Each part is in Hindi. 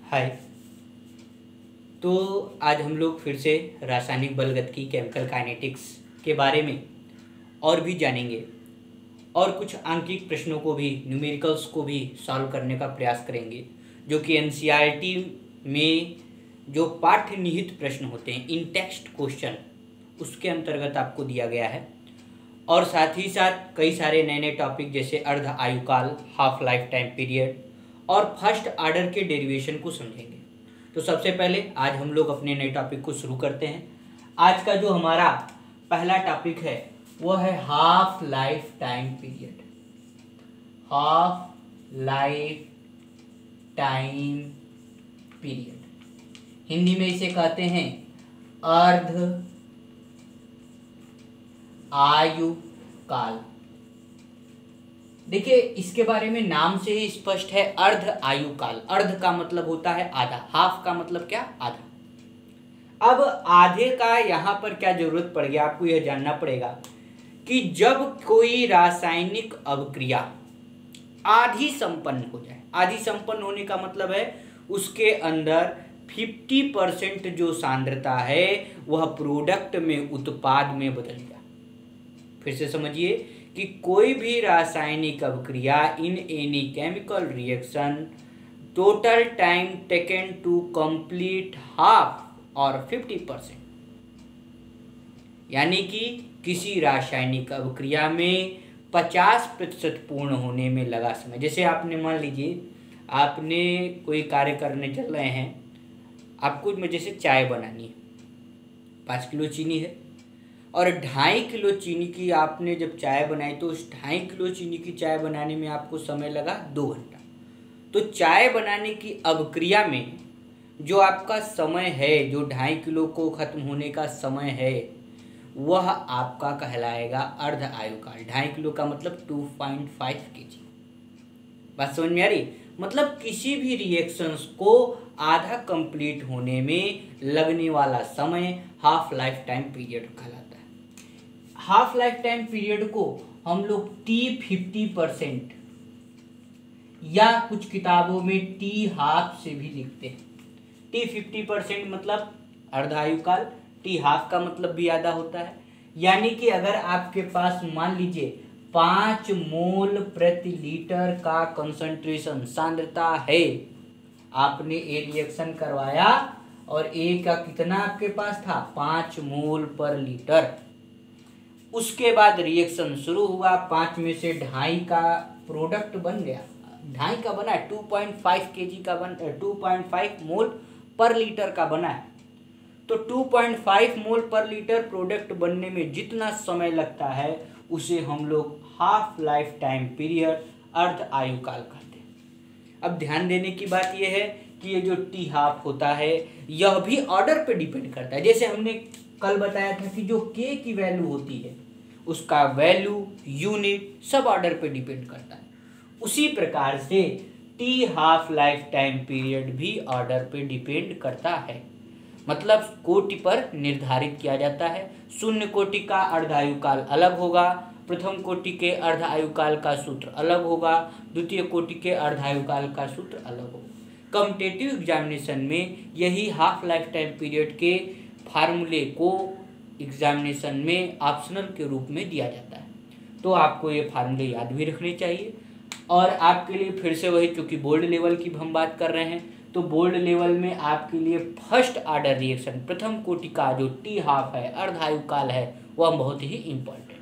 हाय। तो आज हम लोग फिर से रासायनिक बलगतिकी केमिकल काइनेटिक्स के बारे में और भी जानेंगे और कुछ आंकिक प्रश्नों को भी, न्यूमेरिकल्स को भी सॉल्व करने का प्रयास करेंगे, जो कि एनसीईआरटी में जो पाठ्य निहित प्रश्न होते हैं, इन टेक्स्ट क्वेश्चन, उसके अंतर्गत आपको दिया गया है। और साथ ही साथ कई सारे नए नए टॉपिक जैसे अर्ध आयुकाल, हाफ लाइफ टाइम पीरियड और फर्स्ट आर्डर के डेरिवेशन को समझेंगे। तो सबसे पहले आज हम लोग अपने नए टॉपिक को शुरू करते हैं। आज का जो हमारा पहला टॉपिक है वो है half life time period. Half life time period, Hindi में इसे कहते हैं अर्ध आयु काल। देखिए, इसके बारे में नाम से ही स्पष्ट है, अर्ध आयु काल। अर्ध का मतलब होता है आधा, हाफ का मतलब क्या, आधा। अब आधे का यहाँ पर क्या जरूरत पड़ गया, आपको यह जानना पड़ेगा कि जब कोई रासायनिक अभिक्रिया आधी संपन्न हो जाए, आधी संपन्न होने का मतलब है उसके अंदर 50% जो सांद्रता है वह प्रोडक्ट में, उत्पाद में बदल जाए। फिर से समझिए कि कोई भी रासायनिक अभिक्रिया in any chemical reaction total time taken to complete half और 50%, यानी कि किसी रासायनिक अभिक्रिया में 50% पूर्ण होने में लगा समय। जैसे आपने मान लीजिए आपने कोई कार्य करने चल रहे हैं, आपको जैसे चाय बनानी है, 5 किलो चीनी है और 2.5 किलो चीनी की आपने जब चाय बनाई तो उस 2.5 किलो चीनी की चाय बनाने में आपको समय लगा 2 घंटा। तो चाय बनाने की अभिक्रिया में जो आपका समय है, जो 2.5 किलो को खत्म होने का समय है, वह आपका कहलाएगा अर्ध आयुकाल। 2.5 किलो का मतलब 2.5 kg। बात समझ में आ रही? मतलब किसी भी रिएक्शंस को आधा कंप्लीट होने में लगने वाला समय हाफ लाइफ टाइम पीरियड कहलाता है। हाफ लाइफ टाइम पीरियड को हम लोग T50% या कुछ किताबों में T हाफ से भी लिखते हैं। T50% मतलब अर्ध आयुकाल, T हाफ का मतलब भी आधा होता है। यानी कि अगर आपके पास मान लीजिए 5 मोल प्रति लीटर का कंसंट्रेशन, सांद्रता है, आपने ए रिएक्शन करवाया और ए का कितना आपके पास था, 5 मोल पर लीटर। उसके बाद रिएक्शन शुरू हुआ, 5 में से 2.5 का प्रोडक्ट बन गया, 2.5 का बना है, 2.5 kg का 2.5 मोल पर लीटर का बना है। तो 2.5 मोल पर लीटर प्रोडक्ट बनने में जितना समय लगता है उसे हम लोग हाफ लाइफ टाइम पीरियड, अर्ध आयुकाल कहते हैं। अब ध्यान देने की बात यह है कि ये जो टी हाफ होता है यह भी ऑर्डर पे डिपेंड करता है। जैसे हमने कल बताया था कि जो के की वैल्यू होती है उसका वैल्यू, यूनिट सब ऑर्डर पे डिपेंड करता है। उसी प्रकार से T half life time period भी ऑर्डर पे डिपेंड करता है, मतलब कोटि पर निर्धारित किया जाता है। 0 कोटि का अर्ध आयुकाल अलग होगा, प्रथम कोटि के अर्ध आयुकाल का सूत्र अलग होगा, द्वितीय कोटि के अर्ध आयुकाल का सूत्र अलग होगा। कॉम्पिटिटिव एग्जामिनेशन में यही हाफ लाइफ टाइम पीरियड के फार्मूले को एग्जामिनेशन में ऑप्शनल के रूप में दिया जाता है। तो आपको ये फार्मूले याद भी रखने चाहिए। और आपके लिए फिर से वही, क्योंकि बोर्ड लेवल की हम बात कर रहे हैं, तो बोर्ड लेवल में आपके लिए फर्स्ट आर्डर रिएक्शन, प्रथम कोटि का जो टी हाफ है, अर्ध आयुकाल है, वह बहुत ही इम्पोर्टेंट है।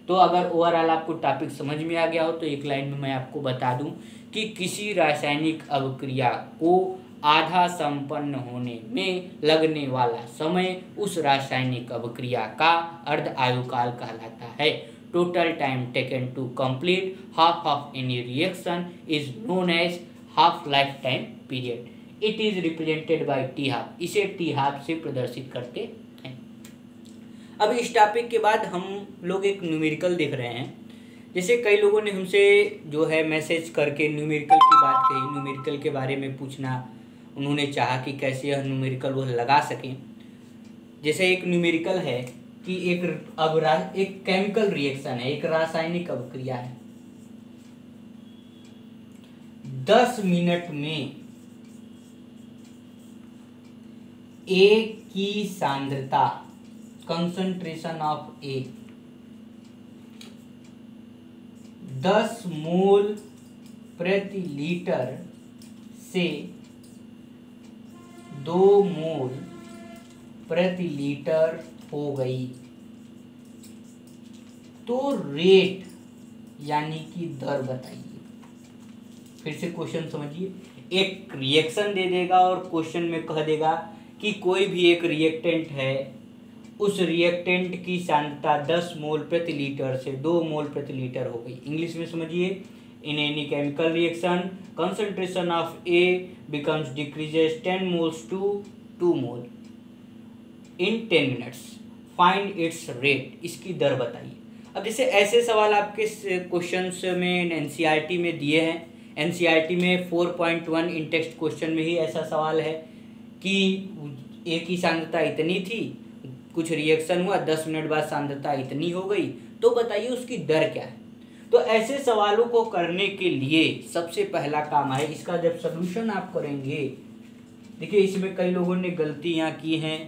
तो अगर ओवरऑल आपको टॉपिक समझ में आ गया हो तो एक लाइन में मैं आपको बता दूं कि किसी रासायनिक अभिक्रिया को आधा संपन्न होने में लगने वाला समय उस रासायनिक अभिक्रिया का अर्ध आयुकाल कहलाता है। Total time taken to complete half of any reaction is known as half life time period. It is represented by T half. इसे टी हाफ से प्रदर्शित करते हैं। अब इस टॉपिक के बाद हम लोग एक न्यूमेरिकल देख रहे हैं। जैसे कई लोगों ने हमसे जो है मैसेज करके न्यूमेरिकल की बात कही, न्यूमेरिकल के बारे में पूछना, उन्होंने चाहा कि कैसे यह न्यूमेरिकल वो लगा सकें। जैसे एक न्यूमेरिकल है कि एक केमिकल रिएक्शन है, एक रासायनिक अभिक्रिया है, 10 मिनट में ए की सांद्रता, कंसंट्रेशन ऑफ ए 10 मोल प्रति लीटर से 2 मोल प्रति लीटर हो गई, तो रेट यानी कि दर बताइए। फिर से क्वेश्चन समझिए, एक रिएक्शन दे देगा और क्वेश्चन में कह देगा कि कोई भी एक रिएक्टेंट है, उस रिएक्टेंट की सांद्रता 10 मोल प्रति लीटर से 2 मोल प्रति लीटर हो गई। इंग्लिश में समझिए, in any chemical reaction concentration of A becomes decreases 10 moles to 2 mole in 10 minutes, find its rate, इसकी दर बताइए। अब जैसे ऐसे सवाल आपके क्वेश्चंस में एनसीईआरटी में दिए हैं, एनसीईआरटी में 4.1 इन टेक्स्ट क्वेश्चन में ही ऐसा सवाल है कि ए की सांद्रता इतनी थी, कुछ रिएक्शन हुआ, 10 मिनट बाद सांद्रता इतनी हो गई, तो बताइए उसकी दर क्या है। तो ऐसे सवालों को करने के लिए सबसे पहला काम है, इसका जब सलूशन आप करेंगे, देखिए इसमें कई लोगों ने गलतियाँ की हैं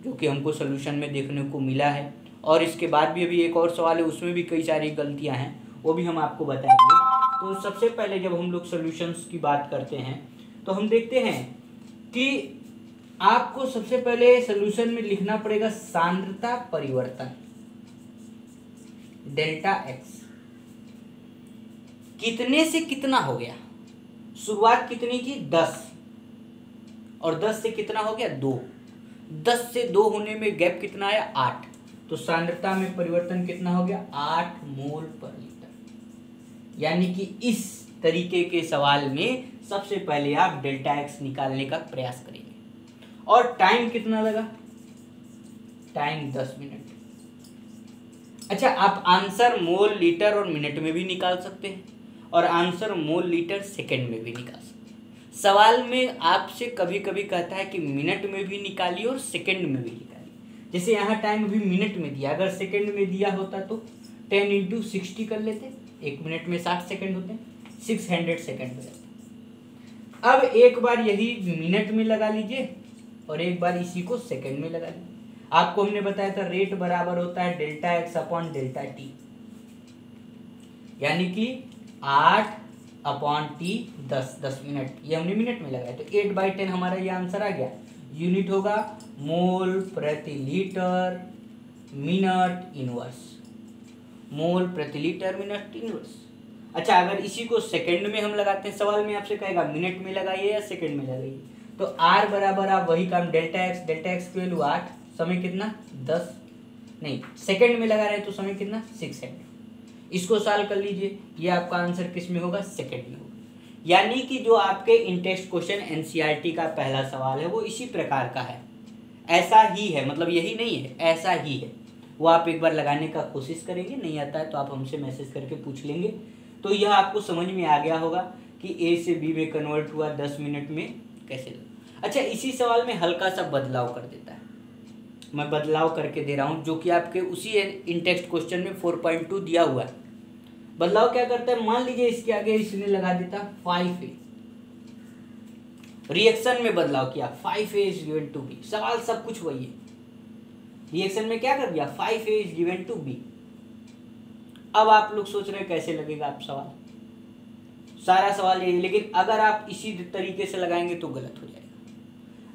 जो कि हमको सलूशन में देखने को मिला है, और इसके बाद भी अभी एक और सवाल है, उसमें भी कई सारी गलतियाँ हैं, वो भी हम आपको बताएंगे। तो सबसे पहले जब हम लोग सॉल्यूशंस की बात करते हैं तो हम देखते हैं कि आपको सबसे पहले सॉल्यूशन में लिखना पड़ेगा सांद्रता परिवर्तन डेल्टा एक्स, कितने से कितना हो गया, शुरुआत कितनी थी 10, और 10 से कितना हो गया 2, 10 से 2 होने में गैप कितना आया 8, तो सांद्रता में परिवर्तन कितना हो गया 8 मोल पर लीटर। यानी कि इस तरीके के सवाल में सबसे पहले आप डेल्टा एक्स निकालने का प्रयास करेंगे, और टाइम कितना लगा, टाइम 10 मिनट। अच्छा, आप आंसर मोल लीटर और मिनट में भी निकाल सकते हैं, और आंसर मोल लीटर सेकंड में भी निकाल सकते हैं। सवाल में आपसे कभी कभी कहता है कि मिनट में भी निकालिए और सेकंड में भी निकालिए। जैसे यहाँ टाइम अभी मिनट में दिया, अगर सेकंड में दिया होता तो 10 × 60 कर लेते, 1 मिनट में 60 सेकंड होते हैं, 600 सेकंड हो जाता। अब एक बार यही मिनट में लगा लीजिए और एक बार इसी को सेकंड में लगा लीजिए। आपको हमने बताया था रेट बराबर होता है delta x upon delta T, यानी कि 8 अपॉन टी 10 मिनट, ये हमने मिनट में लगाया, तो 8/10 हमारा ये आंसर आ गया। यूनिट होगा मोल प्रति लीटर मिनट इनवर्स, मोल प्रति लीटर मिनट इनवर्स। अच्छा, अगर इसी को सेकंड में हम लगाते हैं, सवाल में आपसे कहेगा मिनट में लगाइए या सेकंड में लगाइए, तो आर बराबर आप वही काम डेल्टा एक्स की वैल्यू 8, समय कितना 10, नहीं सेकंड में लगा रहे हैं तो समय कितना 600। इसको सॉल्व कर लीजिए, ये आपका आंसर किस में होगा, सेकंड में होगा। यानी कि जो आपके इन टेक्स्ट क्वेश्चन एनसीईआरटी का पहला सवाल है वो इसी प्रकार का है, ऐसा ही है, मतलब यही नहीं है, ऐसा ही है। वो आप एक बार लगाने का कोशिश करेंगे, नहीं आता है तो आप हमसे मैसेज करके पूछ लेंगे। तो यह आपको समझ में आ गया होगा कि ए से बी में कन्वर्ट हुआ 10 मिनट में कैसे लगा। अच्छा, इसी सवाल में हल्का सा बदलाव कर देता है, मैं बदलाव करके दे रहा हूँ, जो कि आपके उसी इन टेक्स्ट क्वेश्चन में 4.2 दिया हुआ है। बदलाव क्या करता है, मान लीजिए इसके आगे इसने लगा देता 5A, रिएक्शन में बदलाव किया 5A is given to be, सवाल सब कुछ वही है, रिएक्शन में क्या कर दिया 5A is given to be. अब आप लोग सोच रहे हैं कैसे लगेगा आप सवाल, सारा सवाल यही, लेकिन अगर आप इसी तरीके से लगाएंगे तो गलत हो जाएगा।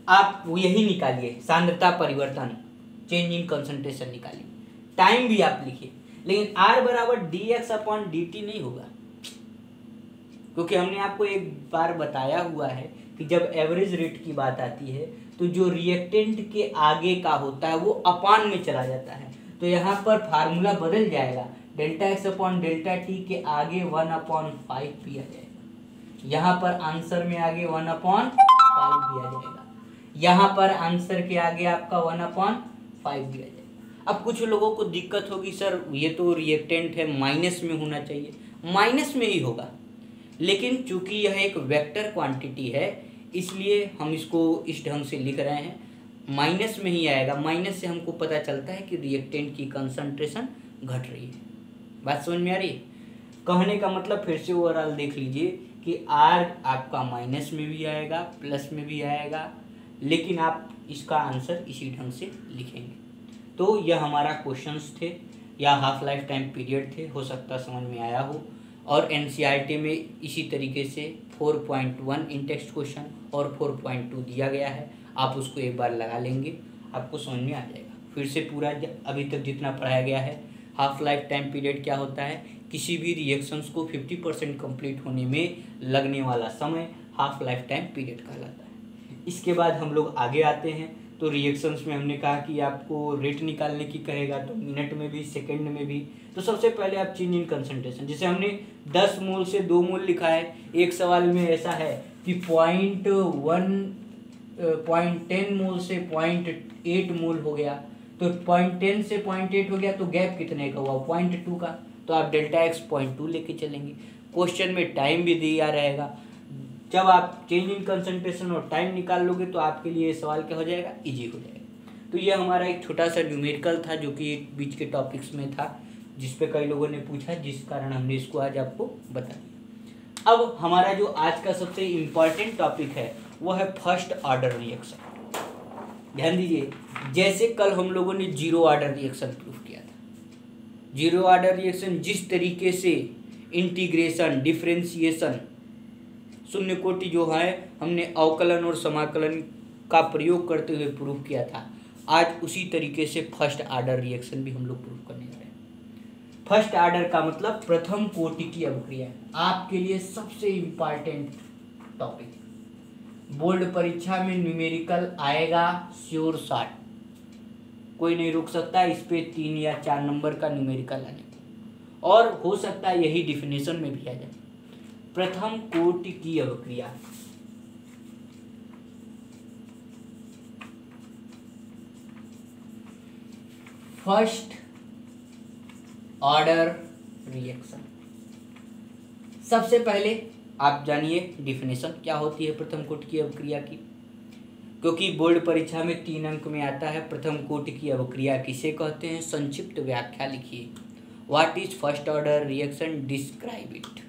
आप यही निकालिए सांद्रता परिवर्तन, चेंज इन कंसंट्रेशन निकालिए, टाइम भी आप लिखिए, लेकिन R बराबर dx अपॉन dt नहीं होगा, क्योंकि हमने आपको एक बार बताया हुआ है कि जब एवरेज रेट की बात आती है तो जो रिएक्टेंट के आगे का होता है वो अपान में चला जाता है, तो यहाँ पर फार्मूला बदल जाएगा, delta x upon delta T के आगे 1/5 भी आ जाएगा, यहाँ पर आंसर में आगे 1/5 भी आ जाएगा, यहाँ पर आंसर के आगे आपका 1/5 भी आ जाएगा। अब कुछ लोगों को दिक्कत होगी, सर ये तो रिएक्टेंट है माइनस में होना चाहिए, माइनस में ही होगा, लेकिन चूंकि यह एक वेक्टर क्वांटिटी है इसलिए हम इसको इस ढंग से लिख रहे हैं, माइनस में ही आएगा। माइनस से हमको पता चलता है कि रिएक्टेंट की कंसंट्रेशन घट रही है। बात समझ में आ रही है? कहने का मतलब फिर से ओवरऑल देख लीजिए कि R आपका माइनस में भी आएगा, प्लस में भी आएगा, लेकिन आप इसका आंसर इसी ढंग से लिखेंगे। तो यह हमारा क्वेश्चंस थे या हाफ लाइफ टाइम पीरियड थे, हो सकता समझ में आया हो। और एनसीईआरटी में इसी तरीके से 4.1 इन टेक्स्ट क्वेश्चन और 4.2 दिया गया है, आप उसको एक बार लगा लेंगे, आपको समझ में आ जाएगा। फिर से पूरा अभी तक जितना पढ़ाया गया है, हाफ लाइफ टाइम पीरियड क्या होता है, किसी भी रिएक्शंस को 50% कंप्लीट होने में लगने वाला समय हाफ लाइफ टाइम पीरियड कहलाता है। इसके बाद हम लोग आगे आते हैं, तो रिएक्शंस में हमने कहा कि आपको रेट निकालने की कहेगा, तो मिनट में भी सेकंड में भी। तो सबसे पहले आप चेंज इन कंसंट्रेशन, जैसे हमने 10 मोल से 2 मोल लिखा है, एक सवाल में ऐसा है कि 0.10 मोल से 0.8 मोल हो गया, तो 0.10 से 0.8 हो गया, तो गैप कितने का हुआ, 0.2 का, तो आप डेल्टा एक्स 0.2 लेके चलेंगे। क्वेश्चन में टाइम भी दिया रहेगा, जब आप चेंज इन कंसंट्रेशन और टाइम निकाल लोगे तो आपके लिए ये सवाल क्या हो जाएगा, इजी हो जाएगा। तो ये हमारा एक छोटा सा न्यूमेरिकल था जो कि बीच के टॉपिक्स में था, जिस पे कई लोगों ने पूछा, जिस कारण हमने इसको आज आपको बता दिया। अब हमारा जो आज का सबसे इम्पॉर्टेंट टॉपिक है वो है फर्स्ट ऑर्डर रिएक्शन। ध्यान दीजिए, जैसे कल हम लोगों ने जीरो ऑर्डर रिएक्शन प्रूफ किया था, जीरो ऑर्डर रिएक्शन जिस तरीके से इंटीग्रेशन, डिफरेंशिएशन, शून्य कोटि जो है हमने अवकलन और समाकलन का प्रयोग करते हुए प्रूफ किया था, आज उसी तरीके से फर्स्ट ऑर्डर रिएक्शन भी हम लोग प्रूफ करने जा रहे हैं। फर्स्ट ऑर्डर का मतलब प्रथम कोटि की अभिक्रिया, आपके लिए सबसे इम्पॉर्टेंट टॉपिक। बोर्ड परीक्षा में न्यूमेरिकल आएगा श्योर शॉट, कोई नहीं रोक सकता इस पे 3 या 4 नंबर का न्यूमेरिकल आने को, और हो सकता है यही डिफिनेशन में भी आ जाए। प्रथम कोटि की अभिक्रिया, फर्स्ट ऑर्डर रिएक्शन। सबसे पहले आप जानिए डिफिनेशन क्या होती है प्रथम कोटि की अभिक्रिया की, क्योंकि बोर्ड परीक्षा में 3 अंक में आता है प्रथम कोटि की अभिक्रिया किसे कहते हैं, संक्षिप्त व्याख्या लिखिए, what is first order reaction, describe it.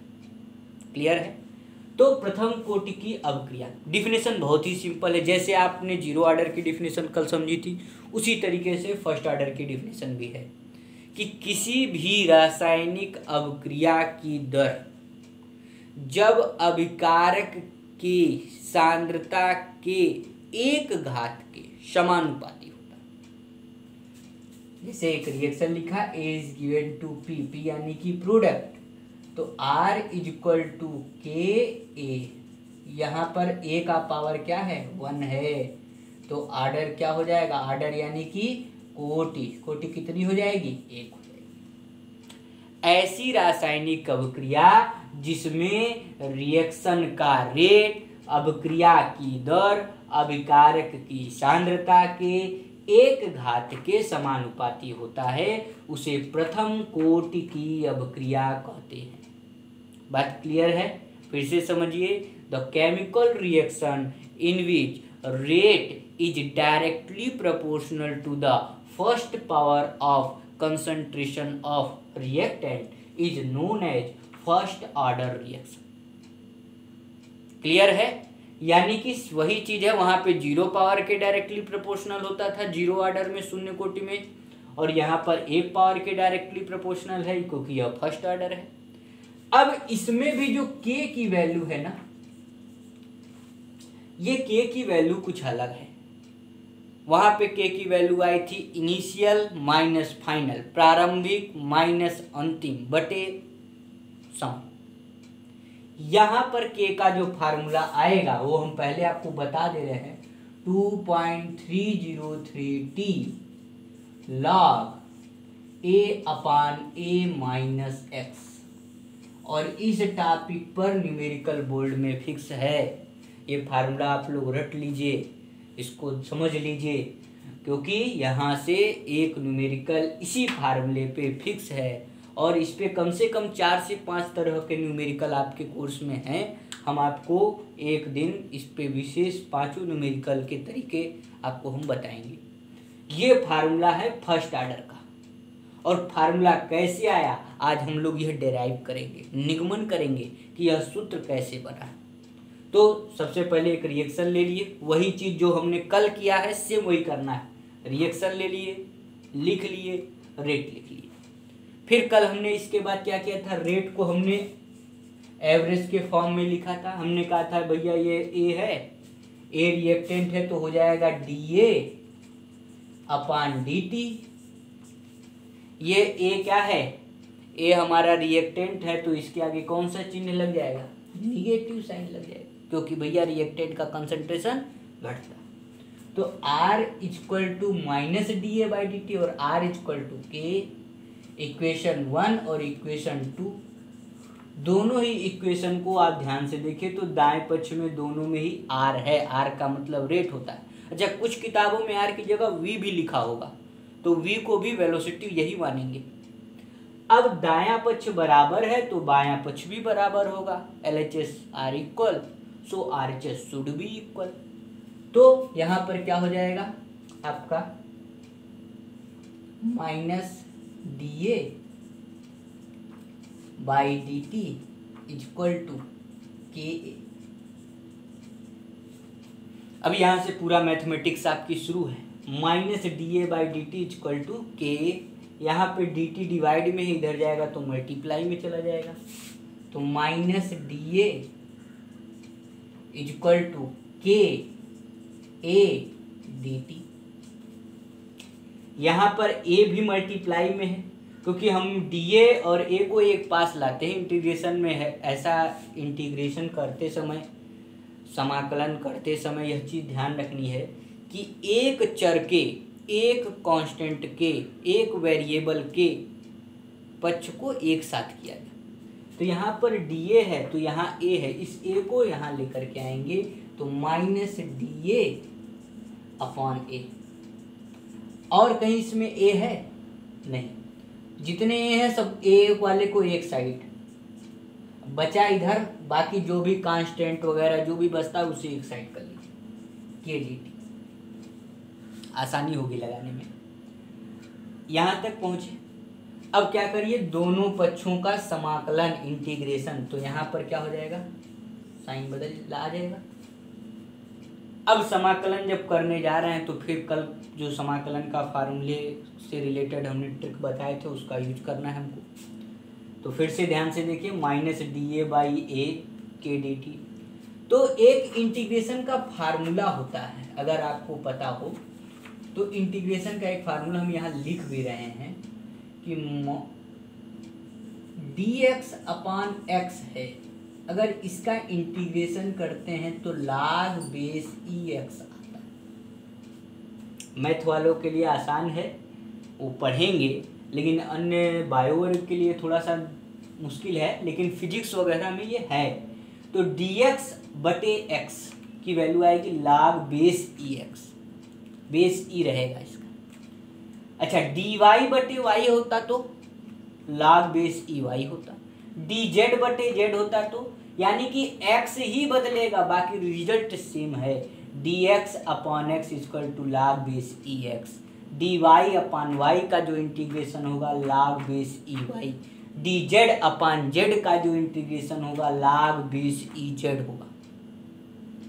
Clear है। तो प्रथम कोटि की अभिक्रिया डिफिनेशन बहुत ही सिंपल है, जैसे आपने जीरो ऑर्डर की डिफिनेशन कल समझी थी उसी तरीके से फर्स्ट ऑर्डर की डिफिनेशन भी है कि किसी भी रासायनिक अभिक्रिया की दर जब अभिकारक की सांद्रता के 1 घात के समानुपाती होता है। जैसे एक रिएक्शन लिखा A is given to P यानी कि प्रोडक्ट, तो R is equal to KA, यहाँ पर A का पावर क्या है, 1 है, तो ऑर्डर क्या हो जाएगा, ऑर्डर यानी कि कोटि, कोटि कितनी हो जाएगी, 1 हो जाएगी। ऐसी रासायनिक अभिक्रिया जिसमें रिएक्शन का रेट, अभिक्रिया की दर अभिकारक की सांद्रता के 1 घात के समानुपाती होता है, उसे प्रथम कोटि की अभिक्रिया कहते हैं। बात क्लियर है। फिर से समझिए, the chemical reaction in which rate is directly proportional to the first power of concentration of reactant is known as first order reaction. Clear है। यानी कि वही चीज है, वहां पे 0 पावर के डायरेक्टली प्रोपोर्शनल होता था जीरो ऑर्डर में, शून्य कोटि में, और यहाँ पर 1 पावर के डायरेक्टली प्रोपोर्शनल है क्योंकि यह फर्स्ट ऑर्डर है। अब इसमें भी जो K की वैल्यू है ना, ये K की वैल्यू कुछ अलग है। वहां पे K की वैल्यू आई थी इनिशियल माइनस फाइनल, प्रारंभिक माइनस अंतिम बटे सम। यहां पर K का जो फार्मूला आएगा वो हम पहले आपको बता दे रहे हैं, 2.303T log A/A-x, और इस टॉपिक पर न्यूमेरिकल बोर्ड में फिक्स है। ये फार्मूला आप लोग रट लीजिए, इसको समझ लीजिए, क्योंकि यहाँ से एक न्यूमेरिकल इसी फार्मूले पे फिक्स है, और इस पे कम से कम 4 से 5 तरह के न्यूमेरिकल आपके कोर्स में हैं। हम आपको एक दिन इस पे विशेष 5 न्यूमेरिकल के तरीके आपको हम बताएंगे। ये फार्मूला है फर्स्ट ऑर्डर का, और फार्मूला कैसे आया आज हम लोग यह डेराइव करेंगे, निगमन करेंगे कि यह सूत्र कैसे बना। तो सबसे पहले एक रिएक्शन ले लिए, वही चीज़ जो हमने कल किया है सेम वही करना है। रिएक्शन ले लिए, लिख लिए, रेट लिख लिए। फिर कल हमने इसके बाद क्या किया था, रेट को हमने एवरेज के फॉर्म में लिखा था। हमने कहा था भैया ये ए है, ए रिएक्टेंट है तो हो जाएगा DA अपॉन DT। ये ए क्या है, ए हमारा रिएक्टेंट है तो इसके आगे कौन सा चिन्ह लग जाएगा, निगेटिव साइन लग जाएगा, क्योंकि भैया रिएक्टेंट का कंसंट्रेशन घटता। तो R equal to minus DA/DT और R equal to K। Equation 1 और इक्वेशन 2 दोनों ही इक्वेशन को आप ध्यान से देखें तो दाएं पक्ष में दोनों में ही R है। R का मतलब रेट होता है। अच्छा, कुछ किताबों में R की जगह V भी लिखा होगा, तो V को भी वेलोसिटी यही मानेंगे। अब दायां पक्ष बराबर है तो बायां पक्ष भी बराबर होगा। LHS R equal, so RHS should be equal. तो यहां पर क्या हो जाएगा आपका minus DA by DT equal to KA। अब यहां से पूरा मैथमेटिक्स आपकी शुरू है। Minus DA/DT equal to KA। यहाँ पे DT डिवाइड में ही इधर जाएगा तो मल्टीप्लाई में चला जाएगा, तो minus DA equal to KA DT। यहाँ पर A भी मल्टीप्लाई में है, क्योंकि हम DA और A को एक पास लाते हैं इंटीग्रेशन में है। ऐसा इंटीग्रेशन करते समय, समाकलन करते समय यह चीज़ ध्यान रखनी है कि एक चर के, एक कांस्टेंट के, एक वेरिएबल के पक्ष को एक साथ किया जाए। तो यहाँ पर DA है तो यहाँ A है, इस A को यहाँ लेकर के आएंगे तो माइनस DA अपॉन A। और कहीं इसमें A है नहीं, जितने A हैं सब A वाले को एक साइड बचा इधर, बाकी जो भी कांस्टेंट वगैरह जो भी बचता है उसे एक साइड कर लीजिए, KDT। आसानी होगी लगाने में। यहाँ तक पहुँचे। अब क्या करिए, दोनों पक्षों का समाकलन इंटीग्रेशन, तो यहाँ पर क्या हो जाएगा, साइन बदल आ जाएगा। अब समाकलन जब करने जा रहे हैं तो फिर कल जो समाकलन का फार्मूले से रिलेटेड हमने ट्रिक बताए थे उसका यूज करना है हमको। तो फिर से ध्यान से देखिए, माइनस DA/A KDT। तो एक इंटीग्रेशन का फार्मूला होता है, अगर आपको पता हो तो इंटीग्रेशन का एक फार्मूला हम यहाँ लिख भी रहे हैं कि dx अपॉन x है। अगर इसका इंटीग्रेशन करते हैं तो log बेस EX आता है। मैथ वालों के लिए आसान है, वो पढ़ेंगे, लेकिन अन्य बायो वर्ग के लिए थोड़ा सा मुश्किल है, लेकिन फिजिक्स वगैरह में ये है। तो dx बटे x की वैल्यू आएगी log base EX, base E रहेगा इसका। अच्छा, dy बटे y होता तो log बेस EY होता, dz बटे z होता तो, यानी कि x ही बदलेगा, बाकी रिजल्ट सेम है। dx upon x equal to log base EX, dy upon y का जो इंटीग्रेशन होगा log base EY, dz upon z का जो इंटीग्रेशन होगा log बेस EZ होगा।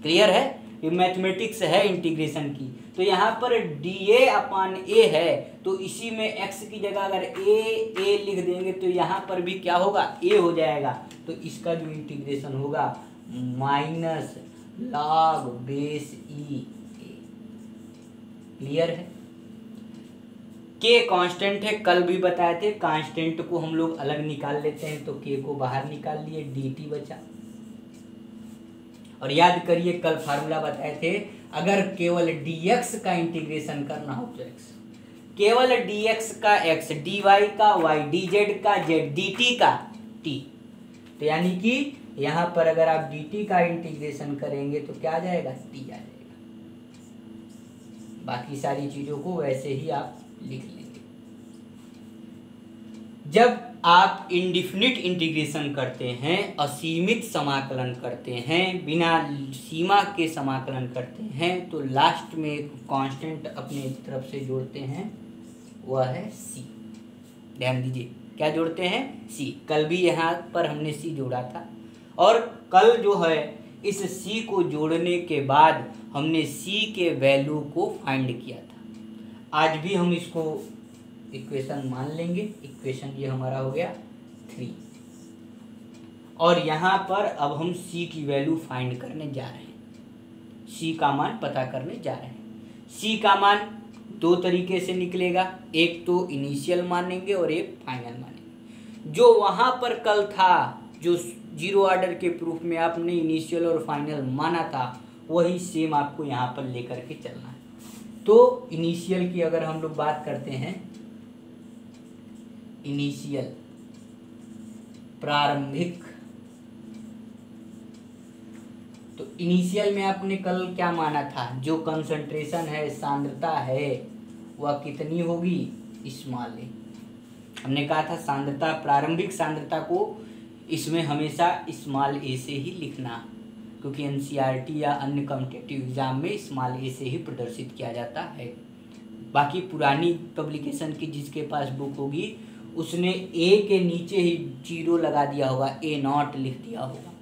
क्लियर है? ये मैथमेटिक्स है इंटीग्रेशन की। तो यहाँ पर DA अपॉन A है तो इसी में x की जगह अगर A लिख देंगे तो यहाँ पर भी क्या होगा, A हो जाएगा। तो इसका जो इंटीग्रेशन होगा minus log base E। Clear है? K कांस्टेंट है, कल भी बताए थे। कांस्टेंट को हम लोग अलग निकाल लेते हैं तो K को बाहर निकाल लिए, DT बचा। और याद करिए कल फार्मूला बताए थे, अगर केवल dx का इंटीग्रेशन करना हो तो x, केवल dx का x, dy का y, dz का z, dt का t। तो यानी कि यहाँ पर अगर आप dt का इंटीग्रेशन करेंगे तो क्या आ जाएगा, t आ जाएगा। बाकी सारी चीज़ों को वैसे ही आप लिख लेंगे। जब आप इंडिफिनिट इंटीग्रेशन करते हैं, असीमित समाकलन करते हैं, बिना सीमा के समाकलन करते हैं, तो लास्ट में एक कांस्टेंट अपने तरफ से जोड़ते हैं, वह है c। ध्यान दीजिए, क्या जोड़ते हैं, c। कल भी यहाँ पर हमने c जोड़ा था। और कल जो है इस सी को जोड़ने के बाद हमने सी के वैल्यू को फाइंड किया था। आज भी हम इसको इक्वेशन मान लेंगे। इक्वेशन ये हमारा हो गया 3, और यहाँ पर अब हम सी की वैल्यू फाइंड करने जा रहे हैं, सी का मान पता करने जा रहे हैं। सी का मान दो तरीके से निकलेगा, एक तो इनिशियल मानेंगे और एक फाइनल मानेंगे। जो वहाँ पर कल था, जो जीरो ऑर्डर के प्रूफ में आपने इनिशियल और फाइनल माना था, वही सेम आपको यहाँ पर लेकर के चलना है। तो इनिशियल की अगर हम लोग बात करते हैं, इनिशियल प्रारंभिक, तो इनिशियल में आपने कल क्या माना था, जो कंसंट्रेशन है, सांद्रता है, वह कितनी होगी, स्मॉल ए। हमने कहा था सांद्रता, प्रारंभिक सांद्रता को इसमें हमेशा स्मॉल ए से ही लिखना, क्योंकि एनसीईआरटी या अन्य कॉम्पिटिटिव एग्जाम में स्मॉल ए से ही प्रदर्शित किया जाता है। बाकी पुरानी पब्लिकेशन की जिसके पास बुक होगी उसने ए के नीचे ही 0 लगा दिया होगा, A0 लिख दिया होगा।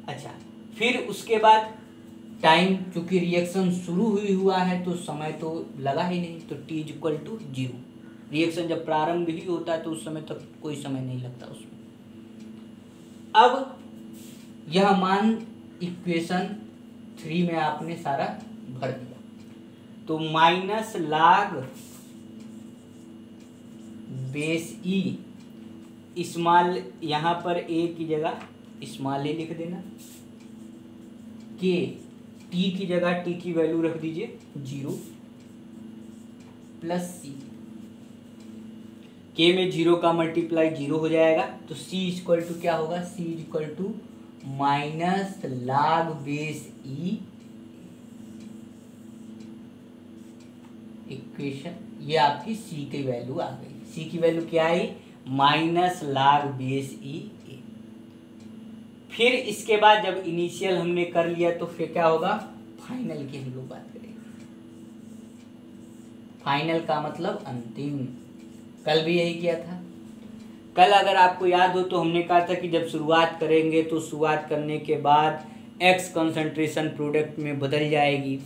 अच्छा, फिर उसके बाद टाइम, चूंकि रिएक्शन शुरू हुआ है तो समय तो लगा ही नहीं, तो T=0। रिएक्शन जब प्रारंभ ही होता है तो उस समय तक कोई समय नहीं लगता उसमें। अब यह मान इक्वेशन 3 में आपने सारा भर दिया, तो माइनस log बेस ई, स्मॉल यहाँ पर ए की जगह स्मॉल ए लिख देना, के टी की जगह टी की वैल्यू रख दीजिए 0 प्लस सी, के में 0 का मल्टीप्लाई 0 हो जाएगा, तो सी इक्वल टू क्या होगा, C equal to minus log base e. Equation ये आपकी सी की वैल्यू आ गई। सी की वैल्यू क्या आई, माइनस log बेस ई। फिर इसके बाद जब इनिशियल हमने कर लिया तो फिर क्या होगा, फाइनल की हम लोग बात करेंगे। फाइनल का मतलब अंतिम, कल भी यही किया था। कल अगर आपको याद हो तो हमने कहा था कि जब शुरुआत करेंगे तो शुरुआत करने के बाद एक्स कंसंट्रेशन प्रोडक्ट में बदल जाएगी,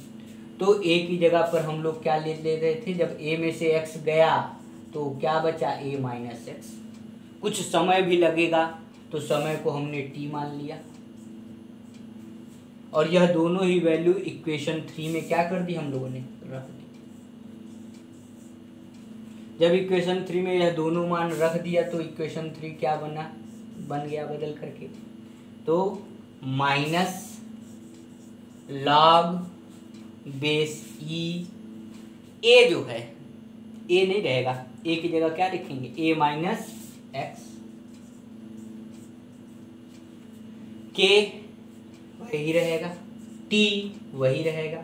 तो ए की जगह पर हम लोग क्या ले रहे थे, जब ए में से एक्स गया तो क्या बचा, ए माइनस एक्स। कुछ समय भी लगेगा तो समय को हमने टी मान लिया, और यह दोनों ही वैल्यू इक्वेशन 3 में क्या कर दी हम लोगों ने, रख दी। जब इक्वेशन 3 में यह दोनों मान रख दिया तो इक्वेशन 3 क्या बन गया बदल करके, तो माइनस log बेस ई, ए जो है, ए नहीं रहेगा, ए की जगह क्या लिखेंगे, ए माइनस एक्स, के वही रहेगा, टी वही रहेगा,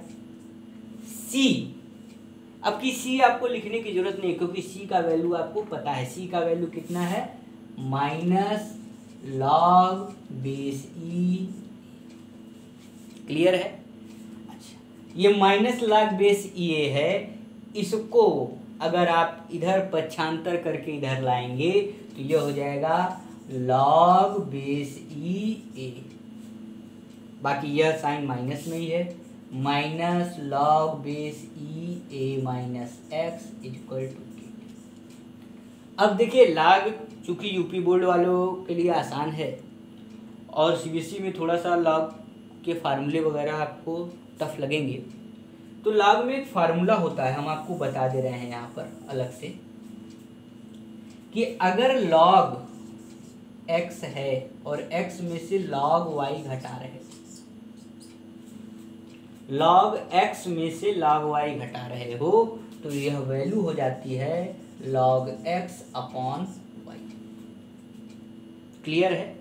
सी, अब की सी आपको लिखने की जरूरत नहीं क्योंकि सी का वैल्यू आपको पता है। सी का वैल्यू कितना है, माइनस log बेस ई। क्लियर है। अच्छा, ये माइनस log बेस ई है, इसको अगर आप इधर पक्षांतर करके इधर लाएंगे तो ये हो जाएगा log बेस ई ए। बाकी यह साइन माइनस में ही है, minus log base E A minus X equal to K. अब देखिए log, चूंकि यूपी बोर्ड वालों के लिए आसान है और सीबीएसई में थोड़ा सा log के फार्मूले वगैरह आपको टफ लगेंगे, तो log में एक फार्मूला होता है, हम आपको बता दे रहे हैं यहाँ पर अलग से, कि अगर log x है और x में से log y घटा रहे, log x में से log y घटा रहे हो तो यह वैल्यू हो जाती है log x upon y। Clear है।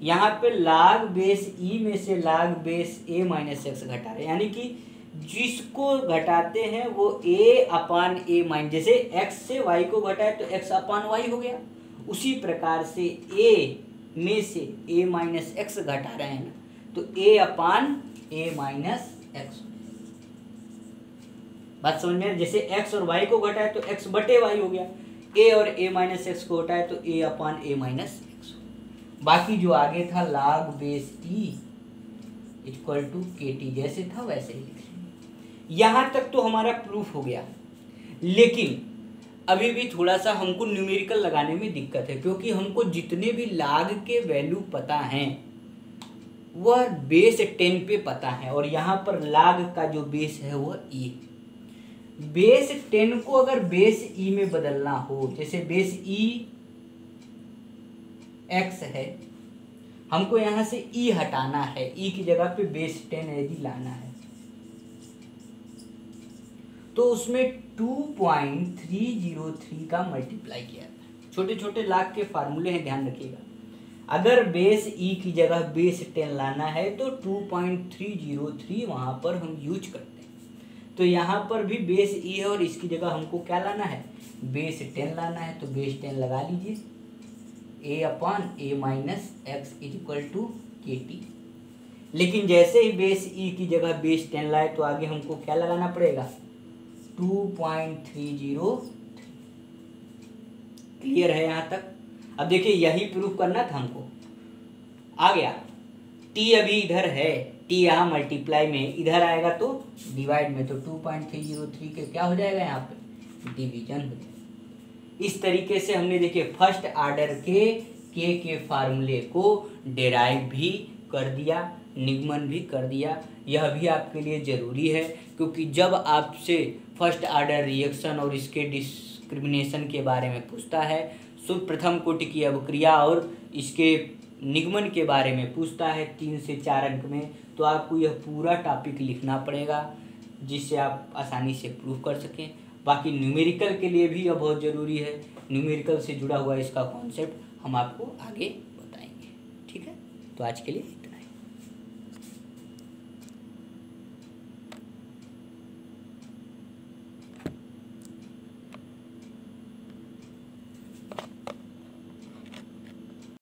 यहाँ पे log बेस e में से log base a minus x घटा रहे, यानी कि जिसको घटाते हैं वो a अपान a माइनस, जैसे x से y को घटाए तो x अपान y हो गया, उसी प्रकार से a में से a माइनस एक्स घटा रहे हैं ना, तो a upon a minus x. बात समझ में, जैसे x और y को घटाए तो x बटे y हो गया, a और a माइनस एक्स को घटाए तो a upon a minus X. बाकी जो आगे था log base e, equal to K T, जैसे था वैसे ही लिख लेंगे। यहाँ तक तो हमारा प्रूफ हो गया, लेकिन अभी भी थोड़ा सा हमको न्यूमेरिकल लगाने में दिक्कत है, क्योंकि हमको जितने भी लाग के वैल्यू पता हैं वह बेस 10 पे पता है, और यहाँ पर लाग का जो बेस है वह ई। बेस 10 को अगर बेस ई में बदलना हो, जैसे बेस ई एक्स है, हमको यहाँ से ई हटाना है, ई की जगह पे बेस 10 यदि लाना है, तो उसमें 2.303 का मल्टीप्लाई किया था। छोटे छोटे लाग के फार्मूले हैं, ध्यान रखिएगा। अगर बेस ई की जगह बेस 10 लाना है तो 2.303 वहाँ पर हम यूज करते हैं। तो यहाँ पर भी बेस ई है और इसकी जगह हमको क्या लाना है, बेस 10 लाना है, तो बेस 10 लगा लीजिए, a/a minus X is equal to K T. लेकिन जैसे ही बेस ई की जगह बेस 10 लाए तो आगे हमको क्या लगाना पड़ेगा, 2.303। क्लियर है यहाँ तक? अब देखिए यही प्रूफ करना था हमको, आ गया। टी अभी इधर है, टी यहाँ मल्टीप्लाई में, इधर आएगा तो डिवाइड में, तो 2.303 के क्या हो जाएगा, यहाँ पे डिवीजन हो जाएगा। इस तरीके से हमने देखिए फर्स्ट आर्डर के फार्मूले को डिराइव भी कर दिया, निगमन भी कर दिया। यह भी आपके लिए ज़रूरी है, क्योंकि जब आपसे फर्स्ट आर्डर रिएक्शन और इसके डिस्क्रिमिनेशन के बारे में पूछता है, शुद्ध प्रथम कोटि की अवक्रिया और इसके निगमन के बारे में पूछता है 3 से 4 अंक में, तो आपको यह पूरा टॉपिक लिखना पड़ेगा, जिससे आप आसानी से प्रूव कर सकें। बाकी न्यूमेरिकल के लिए भी यह बहुत ज़रूरी है, न्यूमेरिकल से जुड़ा हुआ इसका कॉन्सेप्ट हम आपको आगे बताएंगे। ठीक है, तो आज के लिए